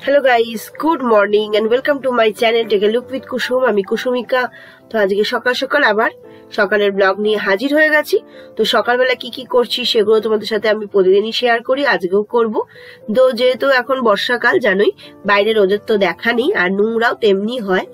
Hello guys, good morning and welcome to my channel take a look with Kusum. আমি কুসুমিকা। তো আজকে সকাল সকাল আবার সকালের ব্লগ নিয়ে হাজির হয়ে গেছি। তো সকালবেলা কি কি করছি সেগুলো তোমাদের সাথে আমি প্রতিদিনই শেয়ার করি, আজকেও করব। তো যেহেতু এখন বর্ষাকাল, জানোই বাইরে রোদের তো দেখা নেই, আর নোংরাও তেমনি হয়,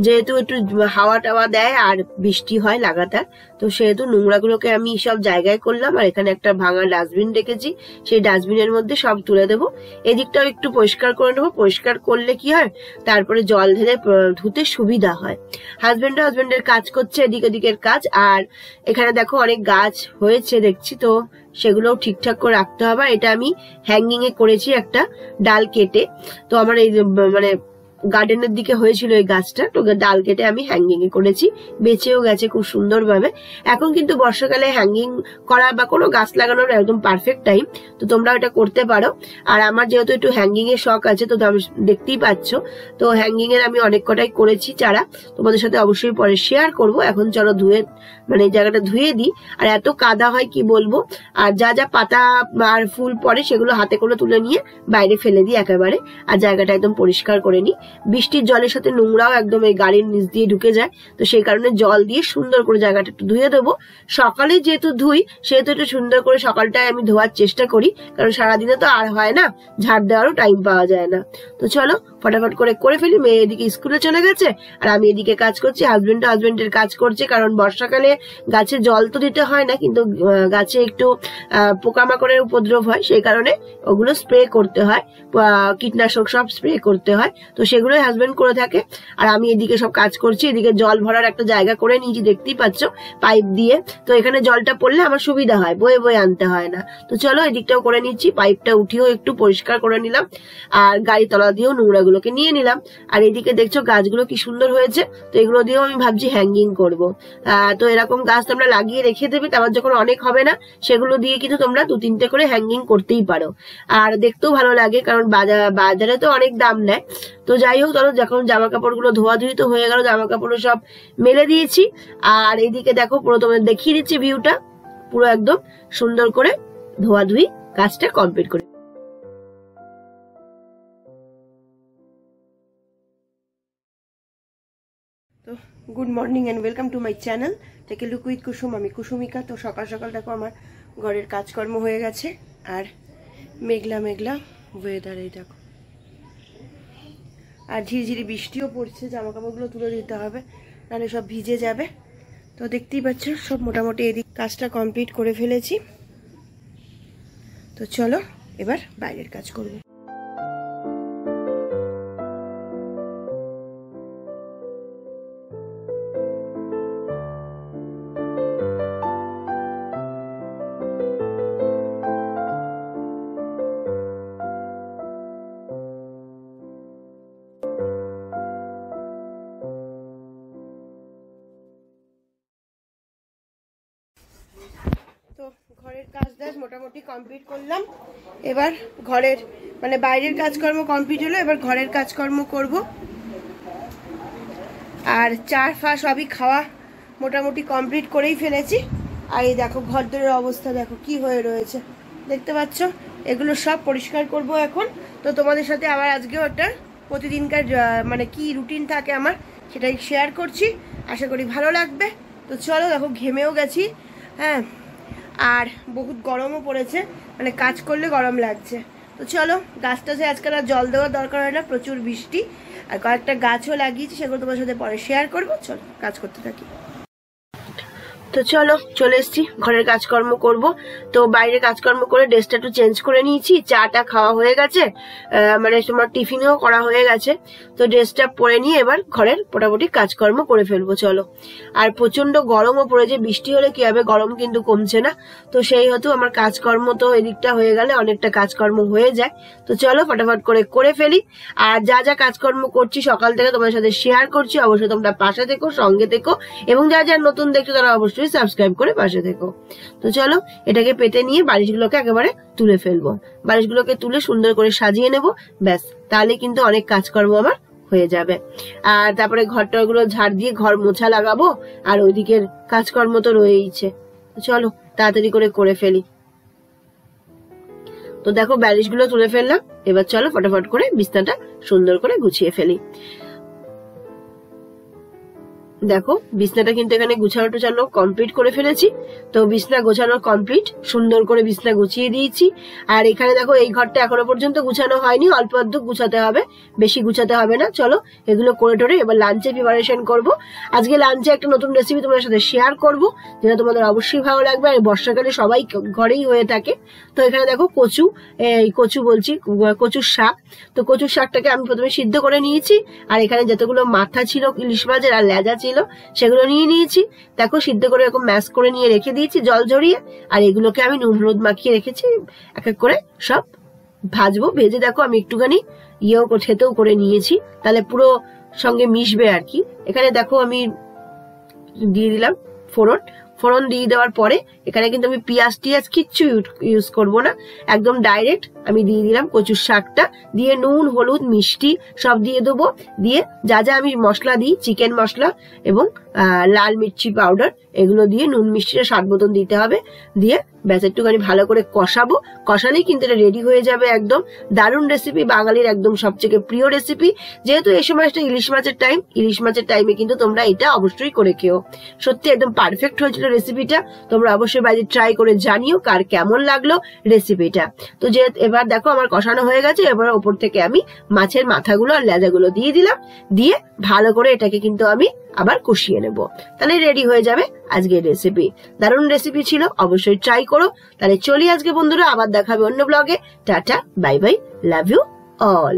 যেহেতু একটু হাওয়া টাওয়া দেয় আর বৃষ্টি হয় লাগাতার। তো সেহেতু নোংরাগুলোকে আমি সব জায়গায় করলাম, আর এখানে একটা ভাঙা ডাস্টবিন রেখেছি, সেই ডাস্টবিনের মধ্যে সব তুলে দেবো। এদিকটাও একটু পরিষ্কার করে নেবো, পরিষ্কার করলে কি হয় তারপরে জল ঢেলে ধুতে সুবিধা হয়। হাজবেন্ডের কাজ করছে এদিক ওদিকের কাজ। আর এখানে দেখো অনেক গাছ হয়েছে দেখছি, তো সেগুলোও ঠিকঠাক করে রাখতে হবে। এটা আমি হ্যাঙ্গিং এ করেছি একটা ডাল কেটে। তো আমার এই মানে গার্ডেনের দিকে হয়েছিল এই গাছটা, তো ডাল কেটে আমি হ্যাঙ্গিং এ করেছি, বেঁচেও গেছে খুব সুন্দরভাবে। এখন কিন্তু বর্ষাকালে হ্যাঙ্গিং করা বা কোনো গাছ লাগানোর একদম পারফেক্ট টাইম, তো তোমরা এটা করতে পারো। আর আমার যেহেতু একটু হ্যাঙ্গিং এর শখ আছে, তো দেখতেই পাচ্ছ, তো হ্যাঙ্গিং এর আমি অনেক কটাই করেছি চারা, তোমাদের সাথে অবশ্যই পরে শেয়ার করব। এখন চলো ধুয়ে এই জায়গাটা ধুয়ে দিই। আর এত কাদা হয় কি বলবো, আর যা যা পাতা আর ফুল পড়ে সেগুলো হাতে করে তুলে নিয়ে বাইরে ফেলে দিই একেবারে, আর জায়গাটা একদম পরিষ্কার করে নিই। বৃষ্টির জলের সাথে নোংরাও একদম এই গাড়ির নিচ দিয়ে ঢুকে যায়, তো সেই কারণে জল দিয়ে সুন্দর করে জায়গাটা একটু ধুয়ে দেবো। সকালে যেহেতু ধুই সেহেতু একটু সুন্দর করে সকালটায় আমি ধোয়ার চেষ্টা করি, কারণ সারাদিনে তো আর হয় না, ঝাড় দেওয়ারও টাইম পাওয়া যায় না। তো চলো ফটাফট করে ফেলি। মেয়ে এদিকে স্কুলে চলে গেছে আর আমি এদিকে কাজ করছি, হাজবেন্ডের কাজ করছে। কারণ বর্ষাকালে গাছে জল তো দিতে হয় না, কিন্তু গাছে একটু পোকামাকড়ের উপদ্রব হয়, সেই কারণে ওগুলো স্প্রে করতে হয়, কীটনাশক সব স্প্রে করতে হয়। তো সেগুলোই হাজবেন্ড করে থাকে, আর আমি এদিকে সব কাজ করছি। এদিকে জল ভরার একটা জায়গা করে নিয়েছি, দেখতেই পাচ্ছ, পাইপ দিয়ে। তো এখানে জলটা পড়লে আমার সুবিধা হয়, বয়ে বয়ে আনতে হয় না। তো চলো এদিকটাও করে নিচ্ছি, পাইপটা উঠিয়েও একটু পরিষ্কার করে নিলাম, আর গাড়ি তলা দিয়েও নোংরাগুলোকে নিয়ে নিলাম। আর এদিকে দেখছো গাছগুলো কি সুন্দর হয়েছে, তো এগুলো দিয়েও আমি ভাবছি হ্যাঙ্গিং করবো। তো এরকম গাছ তোমরা লাগিয়ে রেখে দেবে, তারপর যখন অনেক হবে না সেগুলো দিয়ে কিন্তু তোমরা 2-3টে করে হ্যাঙ্গিং করতেই পারো, আর দেখতেও ভালো লাগে। কারণ বাজারে তো অনেক দাম নেয়। তো যাই হোক, ধরো যখন জামা কাপড় গুলো ধোয়াধুয়ি তো হয়ে গেল, জামা কাপড় সব মেলে দিয়েছি। আর এইদিকে দেখো পুরো তোমাদের দেখিয়ে দিচ্ছি ভিউটা, পুরো একদম সুন্দর করে ধোয়াধুয়ি কাজটা কমপ্লিট করে। তো good morning and welcome to my channel take a look with Kusum. আমি কুসুমিকা। তো সকাল সকাল দেখো আমার ঘরের কাজকর্ম হয়ে গেছে, আর মেঘলা মেঘলা ওয়েদার, এই দেখো, আর ঝিরিঝিরি বৃষ্টিও পড়ছে। জামা কাপড়গুলো তুলে দিতে হবে, নাহলে সব ভিজে যাবে। তো দেখতেই পাচ্ছ সব মোটামুটি এদিক কাজটা কমপ্লিট করে ফেলেছি। তো চলো এবার বাইরের কাজ করবো। তো ঘরের কাজ মোটামুটি কমপ্লিট করলাম। এবার ঘরের বাইরের কাজকর্ম কমপ্লিট হলো, এবার ঘরের কাজকর্ম করব। আর চা ফা সবই খাওয়া মোটামুটি কমপ্লিট করেই ফেলেছি। আর এই দেখো ঘরদোরের অবস্থা দেখো কি হয়ে রয়েছে, দেখতে পাচ্ছ। এগুলো সব পরিষ্কার করব এখন। তো তোমাদের সাথে আবার আজকেও একটা প্রতিদিনকার কি রুটিন থাকে আমার, সেটাই শেয়ার করছি, আশা করি ভালো লাগবে। তো চলো, দেখো ঘেমেও গেছি, হ্যাঁ, আর বহুত গরমও পড়েছে, কাজ করলে গরম লাগছে। তো চলো, গাছটাতে আজকাল আর জল দেওয়ার দরকার হয় না, প্রচুর বৃষ্টি। আর কয়েকটা গাছও লাগিয়েছি, সেগুলো তোমার সাথে পরে শেয়ার করবো। চলো কাজ করতে থাকি। তো চলো চলে এসছি, ঘরের কাজকর্ম করব। তো বাইরে কাজকর্ম করে ড্রেসটা একটু চেঞ্জ করে নিয়েছি, চাটা খাওয়া হয়ে গেছে, তোমার টিফিনও করা হয়ে গেছে। তো ড্রেসটা পরে নিয়ে এবার ঘরের মোটামুটি কাজকর্ম করে ফেলবো। চলো, আর প্রচন্ড গরমও পড়েছে, বৃষ্টি হলে কি হবে, গরম কিন্তু কমছে না। তো সেই হতো আমার কাজকর্ম, তো এদিকটা হয়ে গেলে অনেকটা কাজকর্ম হয়ে যায়। তো চলো ফটাফট করে ফেলি। আর যা যা কাজকর্ম করছি সকাল থেকে তোমার সাথে শেয়ার করছি, অবশ্যই তোমরা পাশে থেকো, সঙ্গে থেকো, এবং যা যা নতুন দেখছো তারা অবশ্যই সাবস্ক্রাইব করে পাশে থেকো। তো চলো এটাকে পেতে নিয়ে বালিশগুলোকে একেবারে তুলে ফেলবো। বালিশগুলোকে তুলে সুন্দর করে সাজিয়ে নেব, ব্যাস, তাহলে কিন্তু অনেক কাজকর্ম আমার হয়ে যাবে। আর তারপরে ঘরটাগুলো ঝাড় দিয়ে ঘর মোছা লাগাবো, আর ওইদিকের কাজকর্ম তো রয়েইছে। চলো তাড়াতাড়ি করে ফেলি। তো দেখো বালিশ গুলো তুলে ফেললাম। এবার চলো ফটাফট করে বিছনাটা সুন্দর করে গুছিয়ে ফেলি। দেখো বিছনাটা কিন্তু এখানে গুছানো টুছানো কমপ্লিট করে ফেলেছি। তো বিছনা গোছানো কমপ্লিট, সুন্দর করে বিছনা গুছিয়ে দিয়েছি। আর এখানে দেখো এই ঘরটা এখনো পর্যন্ত গুছানো হয়নি, অল্প অল্প গুছাতে হবে, বেশি গুছাতে হবে না। চলো এগুলো করে টোরে এবার লাঞ্চে প্রিপারেশন করব। আজকে লাঞ্চে একটা নতুন রেসিপি তোমাদের সাথে শেয়ার করব, যেটা তোমাদের অবশ্যই ভালো লাগবে। আর বর্ষাকালে সবাই ঘরেই হয়ে থাকে। তো এখানে দেখো কচুর শাক। তো কচুর শাকটাকে আমি প্রথমে সিদ্ধ করে নিয়েছি। আর এখানে যতগুলো মাথা ছিল ইলিশ মাছের আর লেজা ছিল সেগুলো নিয়ে নিয়েছি। দেখো সিদ্ধ করে এরকম ম্যাশ করে নিয়ে রেখে দিয়েছি জল ঝরিয়ে। আর এগুলোকে আমি নুন হলুদ মাখিয়ে রেখেছি, এক এক করে সব ভাজবো। ভেজে দেখো আমি একটুখানি থেতেও করে নিয়েছি, তাহলে পুরো সঙ্গে মিশবে আর কি। এখানে দেখো আমি দিয়ে দিলাম ফোড়ন দিয়ে দেওয়ার পরে এখানে কিন্তু আমি পেঁয়াজ টিয়াজ কিচ্ছু ইউজ করব না, একদম ডাইরেক্ট আমি দিয়ে দিলাম কচুর শাকটা, দিয়ে নুন হলুদ মিষ্টি সব দিয়ে দেবো। দিয়ে যা যা আমি মশলা দিই, চিকেন মশলা এবং লাল মির্চি পাউডার, এগুলো দিয়ে নুন মিষ্টিটা স্বাদ মতন দিতে হবে। দিয়ে ব্যাস একটুখানি ভালো করে কষাবো, কষালেই কিন্তু এটা রেডি হয়ে যাবে। একদম দারুণ রেসিপি, বাঙালির একদম সবথেকে প্রিয় রেসিপি। যেহেতু এই সময়টা ইলিশ মাছের টাইমে কিন্তু তোমরা এটা অবশ্যই করে খেও। সত্যি একদম পারফেক্ট হয়েছিল রেসিপিটা। তোমরা অবশ্যই বাড়িতে ট্রাই করে জানিও কার কেমন লাগলো রেসিপিটা। তো যে এবার দেখো আমার কষানো হয়ে গেছে। এবার ওপর থেকে আমি মাছের মাথাগুলো আর লেজাগুলো দিয়ে দিলাম। দিয়ে ভালো করে এটাকে কিন্তু আমি আবার কষিয়ে নেব, তাহলে রেডি হয়ে যাবে আজকের রেসিপি। দারুণ রেসিপি ছিল, অবশ্যই ট্রাই করো। তাহলে চলি আজকে বন্ধুরা, আবার দেখাবে অন্য ব্লগে। Tata, bye bye, love you all.